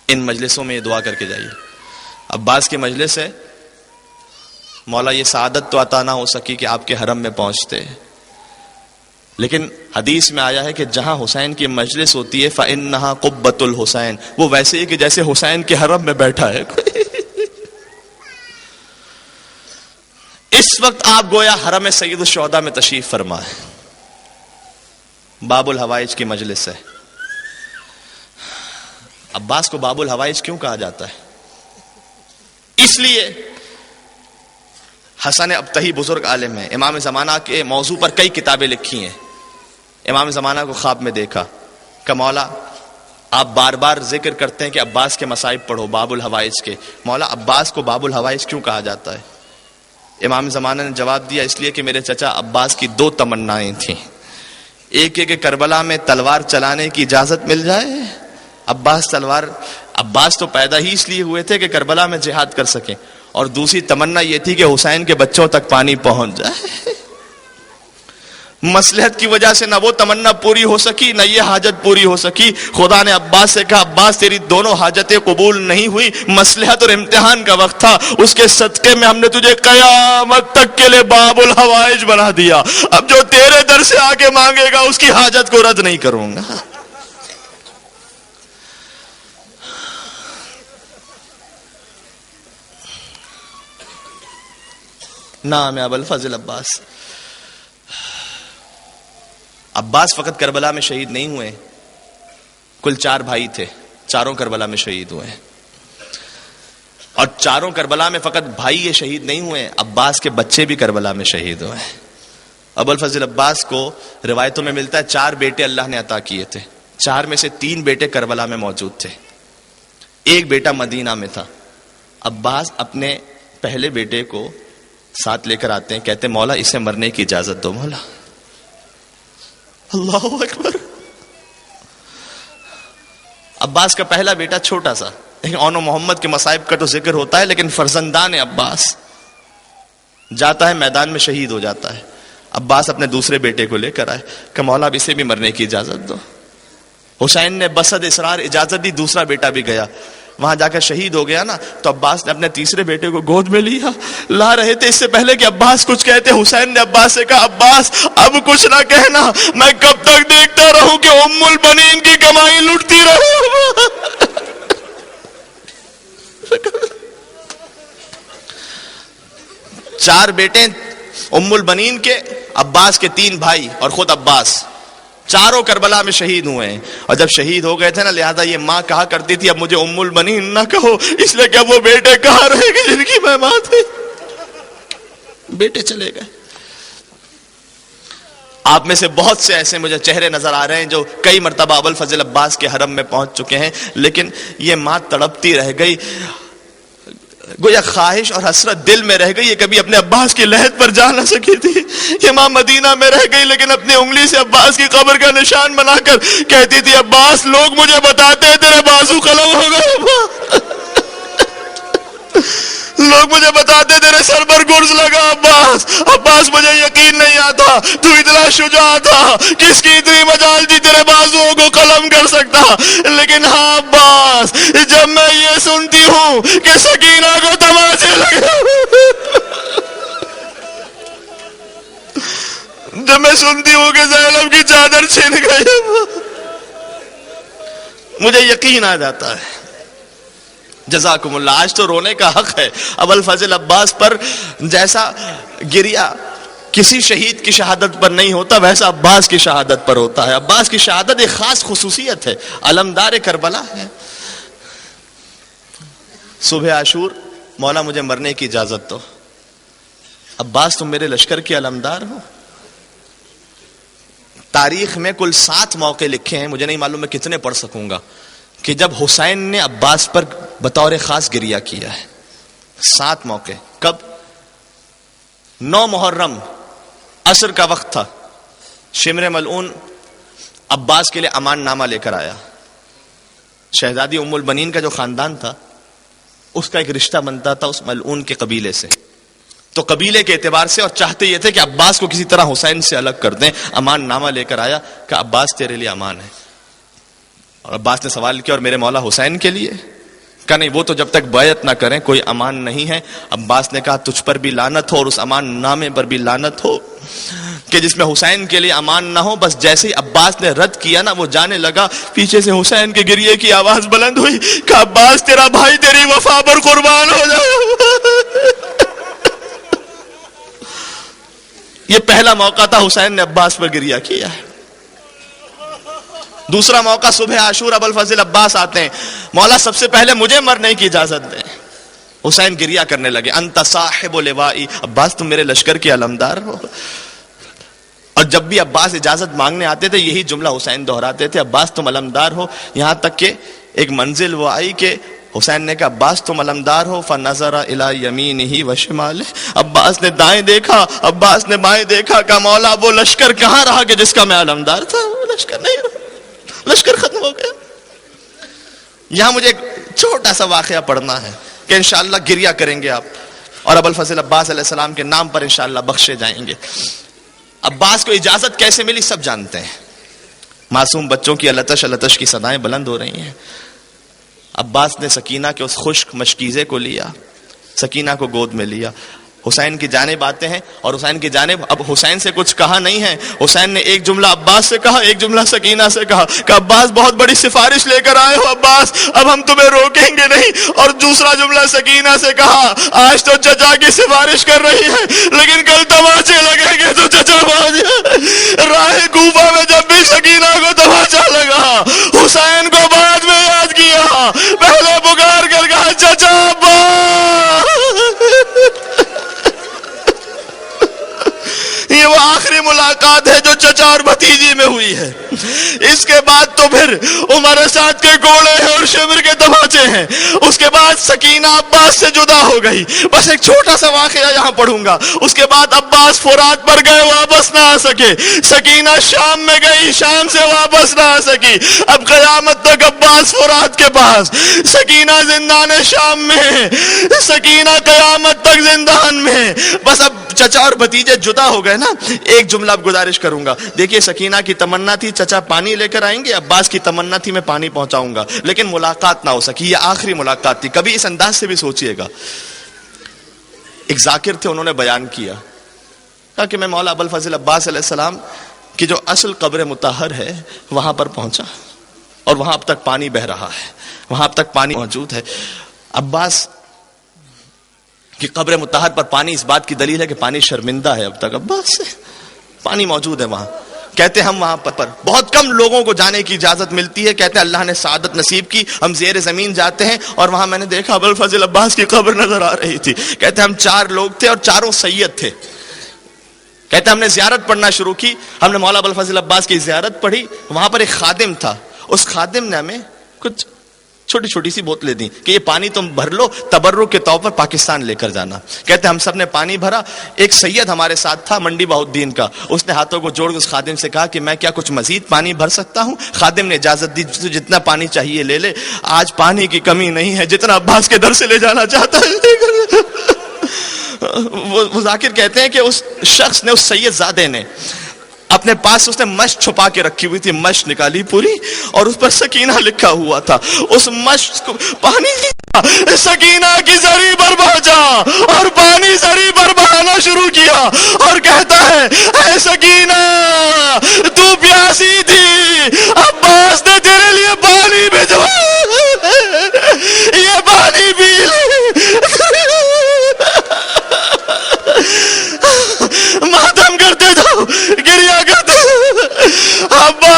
ان مجلسوں میں یہ دعا کر کے جائیے. عباس کی مجلس ہے, مولا یہ سعادت تو عطا نہ ہو سکی کہ آپ کے حرم میں پہنچتے, لیکن حدیث میں آیا ہے کہ جہاں حسین کی مجلس ہوتی ہے فَإِنَّهَا قُبَّةُ الْحُسَيْن, وہ ویسے ہی کہ جیسے حسین کے حرم میں بیٹھا ہے. اس وقت آپ گویا حرم سید الشہداء میں تشریف فرما ہے, باب الحوائج کی مجلس ہے. عباس کو باب الحوائج کیوں کہا جاتا ہے؟ اس لیے حسن ابتہی بزرگ عالم ہے, امام زمانہ کے موضوع پر کئی کتابیں لکھی ہیں. امام زمانہ کو خواب میں دیکھا کہ مولا آپ بار بار ذکر کرتے ہیں کہ عباس کے مصائب پڑھو, باب الحوائج کے, مولا عباس کو باب الحوائج کیوں کہا جاتا ہے؟ امام زمانہ نے جواب دیا, اس لیے کہ میرے چچا عباس کی دو تمنائیں تھیں, ایک یہ کہ کربلا میں تلوار چلانے کی اجازت مل جائے. عباس تو پیدا ہی اس لیے ہوئے تھے کہ کربلا میں جہاد کر سکیں, اور دوسری تمنا یہ تھی کہ حسین کے بچوں تک پانی پہنچ جائے. مصلحت کی وجہ سے نہ وہ تمنا پوری ہو سکی نہ یہ حاجت پوری ہو سکی. خدا نے عباس سے کہا عباس تیری دونوں حاجتیں قبول نہیں ہوئی, مصلحت اور امتحان کا وقت تھا, اس کے صدقے میں ہم نے تجھے قیامت تک کے لیے باب الحوائج بنا دیا. اب جو تیرے در سے آ کے مانگے گا اس کی حاجت کو رد نہیں کروں گا. نام ابو الفضل عباس. عباس فقط کربلا میں شہید نہیں ہوئے, کل 4 بھائی تھے, چاروں کربلا میں شہید ہوئے, اور چاروں کربلا میں فقط بھائی یہ شہید نہیں ہوئے, عباس کے بچے بھی کربلا میں شہید ہوئے. ابو الفضل عباس کو روایتوں میں ملتا ہے 4 بیٹے اللہ نے عطا کیے تھے, 4 میں سے 3 بیٹے کربلا میں موجود تھے, 1 بیٹا مدینہ میں تھا. عباس اپنے پہلے بیٹے کو ساتھ لے کر آتے ہیں, کہتے مولا اسے مرنے کی اجازت دو. مولا اللہ اکبر. عباس کا پہلا بیٹا چھوٹا سا, اون و محمد کے مصائب کا تو ذکر ہوتا ہے, لیکن فرزندان عباس جاتا ہے میدان میں شہید ہو جاتا ہے. عباس اپنے دوسرے بیٹے کو لے کر آئے کہ مولا اب اسے بھی مرنے کی اجازت دو. حسین نے بسد اصرار اجازت دی, دوسرا بیٹا بھی گیا, وہاں جا کر شہید ہو گیا نا, تو عباس نے اپنے تیسرے بیٹے کو گود میں لیا. لا رہے تھے, اس سے پہلے کہ عباس کچھ کہتے حسین نے عباس سے کہا عباس اب کچھ نہ کہنا, میں کب تک دیکھتا رہوں کہ ام البنین کی کمائی لٹتی رہوں. 4 بیٹے ام البنین کے, عباس کے 3 بھائی اور خود عباس, چاروں کربلا میں شہید ہوئے ہیں. اور جب شہید ہو گئے تھے نا, لہذا یہ ماں کہا کرتی تھی اب مجھے ام البنین نہ کہو, اس لیے کہ اب وہ بیٹے کہاں رہے گے جن کی میں ماں تھی. بیٹے چلے گئے. آپ میں سے بہت سے ایسے مجھے چہرے نظر آ رہے ہیں جو کئی مرتبہ ابو الفضل عباس کے حرم میں پہنچ چکے ہیں, لیکن یہ ماں تڑپتی رہ گئی, گویا خواہش اور حسرت دل میں رہ گئی, یہ کبھی اپنے عباس کی لحد پر جا نہ سکی تھی. یہ ماں مدینہ میں رہ گئی, لیکن اپنی انگلی سے عباس کی قبر کا نشان بنا کر کہتی تھی عباس لوگ مجھے بتاتے ہیں تیرے بازو قلم ہو گئے, لوگ مجھے بتاتے تیرے سر پر گرز لگا. عباس مجھے یقین نہیں آتا تو اتنا شجاع تھا, کس کی اتنی مجال تھی تیرے بازوؤں کو قلم کر سکتا. لیکن ہاں عباس, جب میں یہ سنتی ہوں کہ سکینہ کو تماچے لگے, جب میں سنتی ہوں کہ زینب کی چادر چھن گئی, مجھے یقین آ جاتا ہے. جزاکم اللہ. آج تو رونے کا حق ہے. ابو الفضل عباس پر جیسا گریا کسی شہید کی شہادت پر نہیں ہوتا, ویسا عباس کی شہادت پر ہوتا ہے. عباس کی شہادت ایک خاص خصوصیت ہے, علمدار کربلا ہے. صبح عاشور مولا مجھے مرنے کی اجازت دو. عباس تم میرے لشکر کے علمدار ہو. تاریخ میں کل 7 موقع لکھے ہیں, مجھے نہیں معلوم میں کتنے پڑھ سکوں گا, کہ جب حسین نے عباس پر بطور خاص گریہ کیا ہے. 7 موقع. کب؟ 9 محرم عصر کا وقت تھا, شمر ملعون عباس کے لیے امان نامہ لے کر آیا. شہزادی ام البنین کا جو خاندان تھا اس کا ایک رشتہ بنتا تھا اس ملعون کے قبیلے سے, تو قبیلے کے اعتبار سے, اور چاہتے یہ تھے کہ عباس کو کسی طرح حسین سے الگ کر دیں. امان نامہ لے کر آیا کہ عباس تیرے لیے امان ہے. اور عباس نے سوال کیا اور میرے مولا حسین کے لیے؟ کہا نہیں وہ تو جب تک بیعت نہ کریں کوئی امان نہیں ہے. عباس نے کہا تجھ پر بھی لعنت ہو اور اس امان نامے پر بھی لعنت ہو کہ جس میں حسین کے لیے امان نہ ہو. بس جیسے ہی عباس نے رد کیا نا وہ جانے لگا, پیچھے سے حسین کے گریے کی آواز بلند ہوئی کہ عباس تیرا بھائی تیری وفا پر قربان ہو جائے. یہ پہلا موقع تھا حسین نے عباس پر گریہ کیا ہے. دوسرا موقع صبح عاشور ابو الفضل عباس آتے ہیں, مولا سب سے پہلے مجھے مرنے کی اجازت دیں. حسین گریہ کرنے لگے, انت صاحب لوائی, عباس تم میرے لشکر کے علمدار ہو. اور جب بھی عباس اجازت مانگنے آتے تھے یہی جملہ حسین دہراتے تھے, عباس تم علمدار ہو. یہاں تک کہ ایک منزل وہ آئی کہ حسین نے کہا عباس تم علمدار ہو. فنظر الی یمینہ و شمالہ, عباس نے دائیں دیکھا, عباس نے بائیں دیکھا, کہا مولا وہ لشکر کہاں رہا کہ جس کا میں علمدار تھا؟ وہ لشکر نہیں رہا, لشکر ختم ہو گیا. یہاں مجھے ایک چھوٹا سا واقعہ پڑھنا ہے کہ انشاءاللہ گریہ کریں گے آپ, اور ابو الفضل عباس علیہ السلام کے نام پر انشاءاللہ بخشے جائیں گے. عباس کو اجازت کیسے ملی سب جانتے ہیں. معصوم بچوں کی التش التش کی صدائیں بلند ہو رہی ہیں. عباس نے سکینہ کے اس خشک مشکیزے کو لیا, سکینہ کو گود میں لیا, حسین کی جانب آتے ہیں اور حسین کی جانب اب حسین سے کچھ کہا نہیں ہے. حسین نے ایک جملہ عباس سے کہا, ایک جملہ سکینہ سے کہا کہ عباس بہت بڑی سفارش لے کر آئے ہو عباس, اب ہم تمہیں روکیں گے نہیں. اور دوسرا جملہ سکینہ سے کہا, آج تو چچا کی سفارش کر رہی ہے لیکن کل تماچے لگیں گے تو چچا باز. راہ کوفہ میں جب بھی سکینہ کو تماچا لگا حسین کو بعد میں یاد کیا, پہلے پکار کر کہا چچا عباس. یہ وہ آخری ملاقات ہے جو چچا اور بھتیجی میں ہوئی ہے. اس کے بعد تو پھر عمر اسد کے گھوڑے ہیں اور شمر کے تماچے ہیں. اس کے بعد سکینہ عباس سے جدا ہو گئی. بس ایک چھوٹا سا واقعہ یہاں پڑھوں گا. اس کے بعد عباس فرات پر گئے, واپس نہ آ سکے. سکینہ شام میں گئی, شام سے واپس نہ آ سکی. اب قیامت تک عباس فرات کے پاس, سکینہ زندان شام میں, سکینہ قیامت تک زندان میں. بس اب چچا اور بھتیجے جدا ہو گئے نا. ایک جملہ اب گزارش کروں گا. دیکھیے سکینہ کی تمنا تھی چچا پانی لے کر آئیں گے, عباس کی تمنا تھی میں پانی پہنچاؤں گا, لیکن ملاقات نہ ہو سکی. یہ آخری ملاقات تھی. کبھی اس انداز سے بھی سوچئے گا. ایک ذاکر تھے, انہوں نے بیان کیا, کہا کہ میں مولا ابو الفضل عباس علیہ السلام کی جو اصل قبر مطہر ہے وہاں پر پہنچا اور وہاں اب تک پانی بہ رہا ہے, وہاں اب تک پانی موجود ہے. عباس کہ قبر مطہر پر پانی اس بات کی دلیل ہے کہ پانی شرمندہ ہے اب تک عباس سے, پانی موجود ہے وہاں. کہتے ہم وہاں پر بہت کم لوگوں کو جانے کی اجازت ملتی ہے. کہتے ہیں اللہ نے سعادت نصیب کی, ہم زیر زمین جاتے ہیں اور وہاں میں نے دیکھا ابو الفضل عباس کی قبر نظر آ رہی تھی. کہتے ہم 4 لوگ تھے اور چاروں سید تھے. کہتے ہم نے زیارت پڑھنا شروع کی, ہم نے مولا ابو الفضل عباس کی زیارت پڑھی. وہاں پر ایک خادم تھا, اس خادم نے ہمیں کچھ چھوٹی چھوٹی سی بوتلیں دیں کہ یہ پانی تم بھر لو, تبرک کے طور پر پاکستان لے کر جانا. کہتے ہم سب نے پانی بھرا. ایک سید ہمارے ساتھ تھا منڈی بہاؤالدین کا, اس نے ہاتھوں کو جوڑ کے اس خادم سے کہا کہ میں کیا کچھ مزید پانی بھر سکتا ہوں؟ خادم نے اجازت دی, جتنا پانی چاہیے لے لے, آج پانی کی کمی نہیں ہے, جتنا عباس کے در سے لے جانا چاہتا ہے. وہ ذاکر کہتے ہیں کہ اس شخص نے, اس سید زادے نے اپنے پاس اس نے مشق چھپا کے رکھی ہوئی تھی, مشق نکالی پوری اور اس پر سکینہ لکھا ہوا تھا. اس مشق کو پانی سکینہ کی زری پر پہنچا اور پانی زری پر بہانا شروع کیا اور کہتا ہے اے سکینہ تو پیاسی تھی, عباس نے تیرے لیے پانی بھیجوایا, یہ پانی پی لے. ماتم کرتے جاؤ, گریہ کرتے. ابا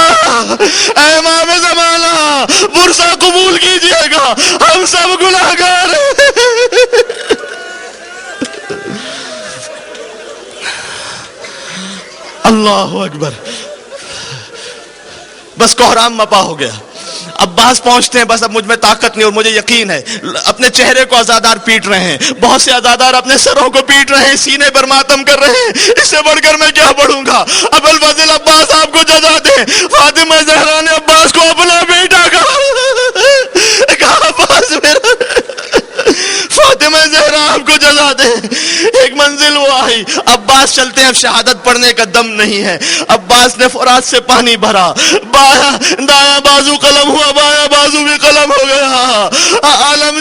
اے امام زمانہ برسہ قبول کیجئے گا, ہم سب گناہگار ہیں. اللہ اکبر. بس کوہرام مپا ہو گیا. عباس پہنچتے ہیں, بس اب مجھ میں طاقت نہیں اور مجھے یقین ہے اپنے چہرے کو عزادار پیٹ رہے ہیں, بہت سے عزادار اپنے سروں کو پیٹ رہے ہیں, سینے پر ماتم کر رہے ہیں. اس سے بڑھ کر میں کیا پڑھوں گا؟ ابو الفضل عباس آپ کو جزا دے. فاطمہ زہرا نے عباس کو اپنا بیٹا کہا عباس میرا, فاطمہ زہرا آپ کو جزا دے. ایک منزل وہ آئی, عباس چلتے ہیں, اب شہادت پڑھنے کا دم نہیں ہے. عباس نے فرات سے پانی بھرا, دایاں بازو قلم ہوا, بایاں بازو بھی قلم ہو گیا. عالم